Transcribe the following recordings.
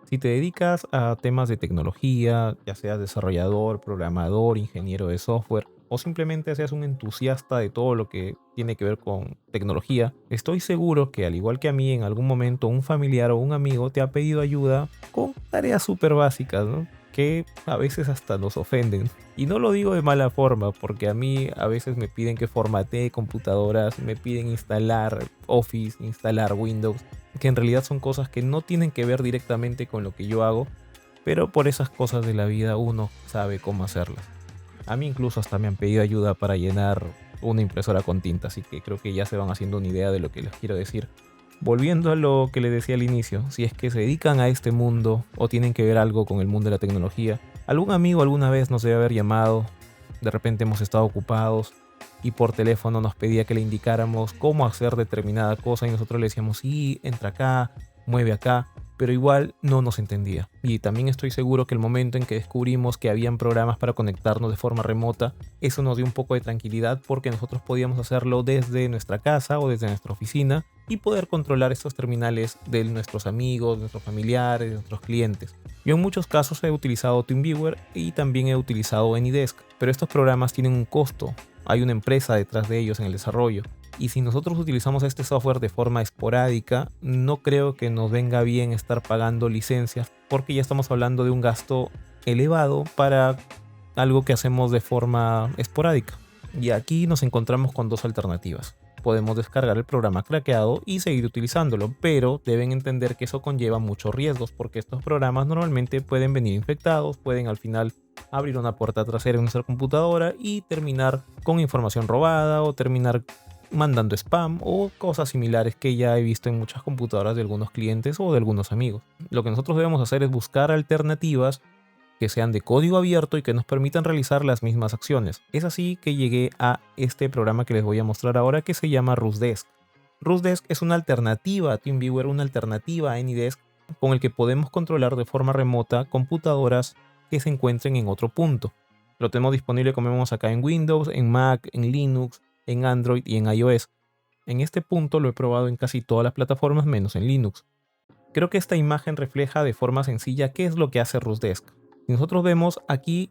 Si te dedicas a temas de tecnología, ya seas desarrollador, programador, ingeniero de software o simplemente seas un entusiasta de todo lo que tiene que ver con tecnología, estoy seguro que al igual que a mí en algún momento un familiar o un amigo te ha pedido ayuda con tareas súper básicas, ¿no? Que a veces hasta nos ofenden. Y no lo digo de mala forma, porque a mí a veces me piden que formatee computadoras, me piden instalar Office, instalar Windows, que en realidad son cosas que no tienen que ver directamente con lo que yo hago, pero por esas cosas de la vida uno sabe cómo hacerlas. A mí incluso hasta me han pedido ayuda para llenar una impresora con tinta, así que creo que ya se van haciendo una idea de lo que les quiero decir. Volviendo a lo que les decía al inicio, si es que se dedican a este mundo o tienen que ver algo con el mundo de la tecnología, algún amigo alguna vez nos debe haber llamado, de repente hemos estado ocupados y por teléfono nos pedía que le indicáramos cómo hacer determinada cosa y nosotros le decíamos, sí, entra acá, mueve acá, pero igual no nos entendía. Y también estoy seguro que el momento en que descubrimos que habían programas para conectarnos de forma remota, eso nos dio un poco de tranquilidad porque nosotros podíamos hacerlo desde nuestra casa o desde nuestra oficina y poder controlar estos terminales de nuestros amigos, nuestros familiares, nuestros clientes. Yo en muchos casos he utilizado TeamViewer y también he utilizado AnyDesk, pero estos programas tienen un costo. Hay una empresa detrás de ellos en el desarrollo. Y si nosotros utilizamos este software de forma esporádica, no creo que nos venga bien estar pagando licencias porque ya estamos hablando de un gasto elevado para algo que hacemos de forma esporádica. Y aquí nos encontramos con dos alternativas. Podemos descargar el programa craqueado y seguir utilizándolo, pero deben entender que eso conlleva muchos riesgos porque estos programas normalmente pueden venir infectados, pueden al final abrir una puerta trasera en nuestra computadora y terminar con información robada o terminar mandando spam o cosas similares que ya he visto en muchas computadoras de algunos clientes o de algunos amigos. Lo que nosotros debemos hacer es buscar alternativas que sean de código abierto y que nos permitan realizar las mismas acciones. Es así que llegué a este programa que les voy a mostrar ahora que se llama Rusdesk. Rusdesk es una alternativa a TeamViewer, una alternativa a AnyDesk con el que podemos controlar de forma remota computadoras que se encuentren en otro punto. Lo tenemos disponible como vemos acá en Windows, en Mac, en Linux, en Android y en iOS. En este punto lo he probado en casi todas las plataformas menos en Linux. Creo que esta imagen refleja de forma sencilla qué es lo que hace Rusdesk. Si nosotros vemos aquí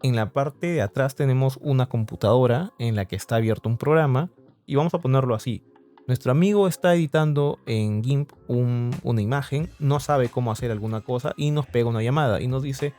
en la parte de atrás tenemos una computadora en la que está abierto un programa y vamos a ponerlo así. Nuestro amigo está editando en GIMP una imagen, no sabe cómo hacer alguna cosa y nos pega una llamada y nos dice,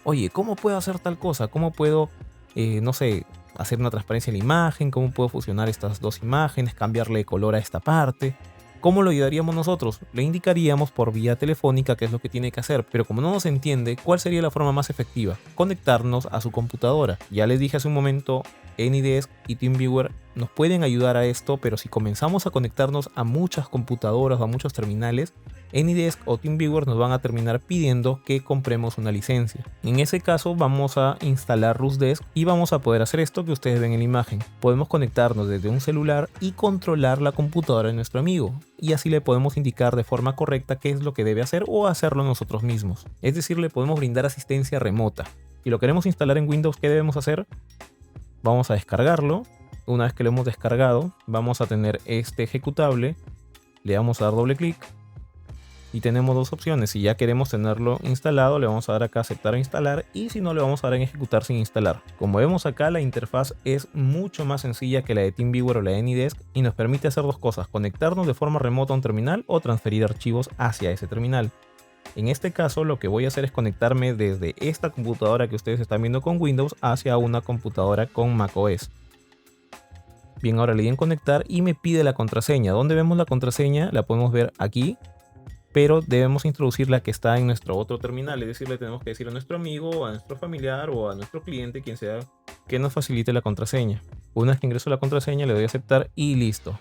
oye, ¿cómo puedo hacer tal cosa? ¿Cómo puedo, no sé, hacer una transparencia en la imagen? ¿Cómo puedo fusionar estas dos imágenes? ¿Cambiarle de color a esta parte? ¿Cómo lo ayudaríamos nosotros? Le indicaríamos por vía telefónica qué es lo que tiene que hacer, pero como no nos entiende, ¿cuál sería la forma más efectiva? Conectarnos a su computadora. Ya les dije hace un momento, AnyDesk y TeamViewer nos pueden ayudar a esto, pero si comenzamos a conectarnos a muchas computadoras o a muchos terminales, AnyDesk o TeamViewer nos van a terminar pidiendo que compremos una licencia. En ese caso vamos a instalar Rusdesk y vamos a poder hacer esto que ustedes ven en la imagen. Podemos conectarnos desde un celular y controlar la computadora de nuestro amigo. Y así le podemos indicar de forma correcta qué es lo que debe hacer o hacerlo nosotros mismos. Es decir, le podemos brindar asistencia remota. Si lo queremos instalar en Windows, ¿qué debemos hacer? Vamos a descargarlo. Una vez que lo hemos descargado, vamos a tener este ejecutable. Le vamos a dar doble clic. Y tenemos dos opciones. Si ya queremos tenerlo instalado, le vamos a dar acá aceptar o instalar. Y si no, le vamos a dar en ejecutar sin instalar. Como vemos acá, la interfaz es mucho más sencilla que la de TeamViewer o la de AnyDesk. Y nos permite hacer dos cosas. Conectarnos de forma remota a un terminal o transferir archivos hacia ese terminal. En este caso, lo que voy a hacer es conectarme desde esta computadora que ustedes están viendo con Windows hacia una computadora con macOS. Bien, ahora le di en conectar y me pide la contraseña. ¿Dónde vemos la contraseña? La podemos ver aquí, pero debemos introducir la que está en nuestro otro terminal, es decir, le tenemos que decir a nuestro amigo, a nuestro familiar o a nuestro cliente, quien sea, que nos facilite la contraseña. Una vez que ingreso la contraseña, le doy a aceptar y listo.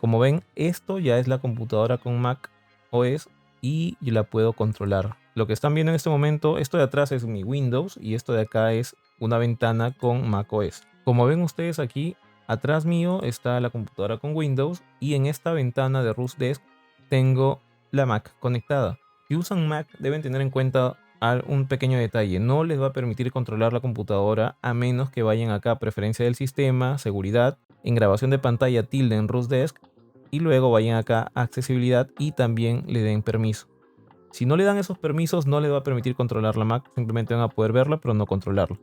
Como ven, esto ya es la computadora con Mac OS y yo la puedo controlar. Lo que están viendo en este momento, esto de atrás es mi Windows y esto de acá es una ventana con Mac OS. Como ven ustedes aquí, atrás mío está la computadora con Windows y en esta ventana de Rusdesk tengo la Mac conectada. Si usan Mac deben tener en cuenta un pequeño detalle. No les va a permitir controlar la computadora a menos que vayan acá a preferencia del sistema, seguridad, en grabación de pantalla tilde en Rusdesk y luego vayan acá a accesibilidad y también le den permiso. Si no le dan esos permisos, no le va a permitir controlar la Mac, simplemente van a poder verla, pero no controlarla.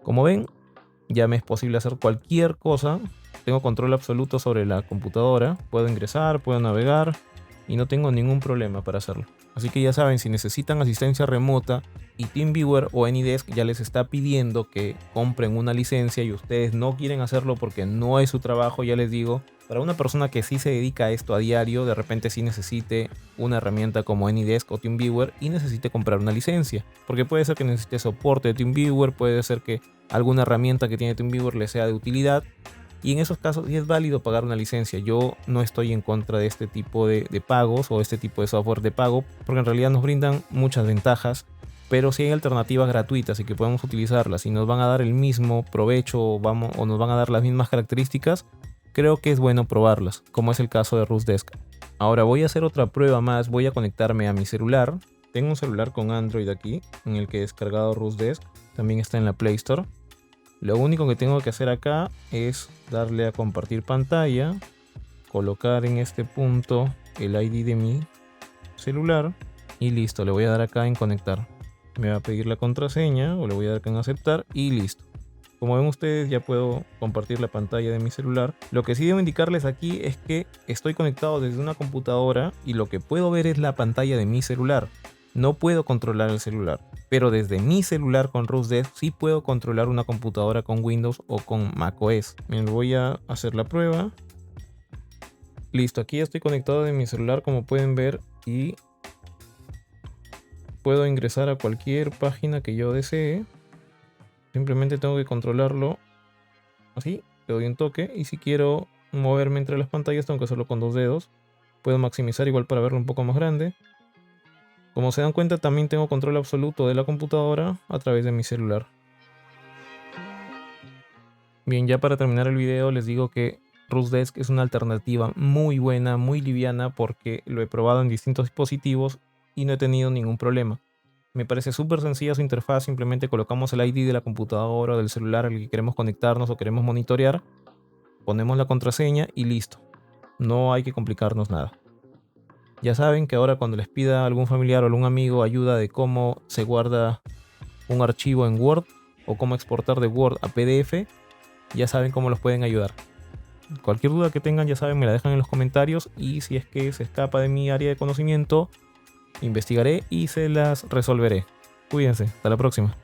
Como ven, ya me es posible hacer cualquier cosa. Tengo control absoluto sobre la computadora. Puedo ingresar, puedo navegar y no tengo ningún problema para hacerlo. Así que ya saben, si necesitan asistencia remota y TeamViewer o AnyDesk ya les está pidiendo que compren una licencia y ustedes no quieren hacerlo porque no es su trabajo, ya les digo, para una persona que sí se dedica a esto a diario, de repente sí necesite una herramienta como AnyDesk o TeamViewer y necesite comprar una licencia. Porque puede ser que necesite soporte de TeamViewer, puede ser que alguna herramienta que tiene TeamViewer le sea de utilidad. Y en esos casos sí es válido pagar una licencia. Yo no estoy en contra de este tipo de pagos o este tipo de software de pago, porque en realidad nos brindan muchas ventajas. Pero si hay alternativas gratuitas y que podemos utilizarlas y nos van a dar el mismo provecho o nos van a dar las mismas características, creo que es bueno probarlas, como es el caso de Rusdesk. Ahora voy a hacer otra prueba más, voy a conectarme a mi celular. Tengo un celular con Android aquí, en el que he descargado Rusdesk, también está en la Play Store. Lo único que tengo que hacer acá es darle a compartir pantalla, colocar en este punto el ID de mi celular y listo, le voy a dar acá en conectar. Me va a pedir la contraseña o le voy a dar acá en aceptar y listo. Como ven ustedes, ya puedo compartir la pantalla de mi celular. Lo que sí debo indicarles aquí es que estoy conectado desde una computadora y lo que puedo ver es la pantalla de mi celular. No puedo controlar el celular, pero desde mi celular con Rusdesk sí puedo controlar una computadora con Windows o con macOS. Me voy a hacer la prueba. Listo, aquí ya estoy conectado de mi celular, como pueden ver, y puedo ingresar a cualquier página que yo desee. Simplemente tengo que controlarlo así, le doy un toque, y si quiero moverme entre las pantallas tengo que hacerlo con 2 dedos. Puedo maximizar igual para verlo un poco más grande. Como se dan cuenta, también tengo control absoluto de la computadora a través de mi celular. Bien, ya para terminar el video les digo que Rusdesk es una alternativa muy buena, muy liviana, porque lo he probado en distintos dispositivos y no he tenido ningún problema. Me parece súper sencilla su interfaz, simplemente colocamos el ID de la computadora o del celular al que queremos conectarnos o queremos monitorear, ponemos la contraseña y listo. No hay que complicarnos nada. Ya saben que ahora cuando les pida a algún familiar o algún amigo ayuda de cómo se guarda un archivo en Word o cómo exportar de Word a PDF, ya saben cómo los pueden ayudar. Cualquier duda que tengan, ya saben, me la dejan en los comentarios, y si es que se escapa de mi área de conocimiento, investigaré y se las resolveré. Cuídense, hasta la próxima.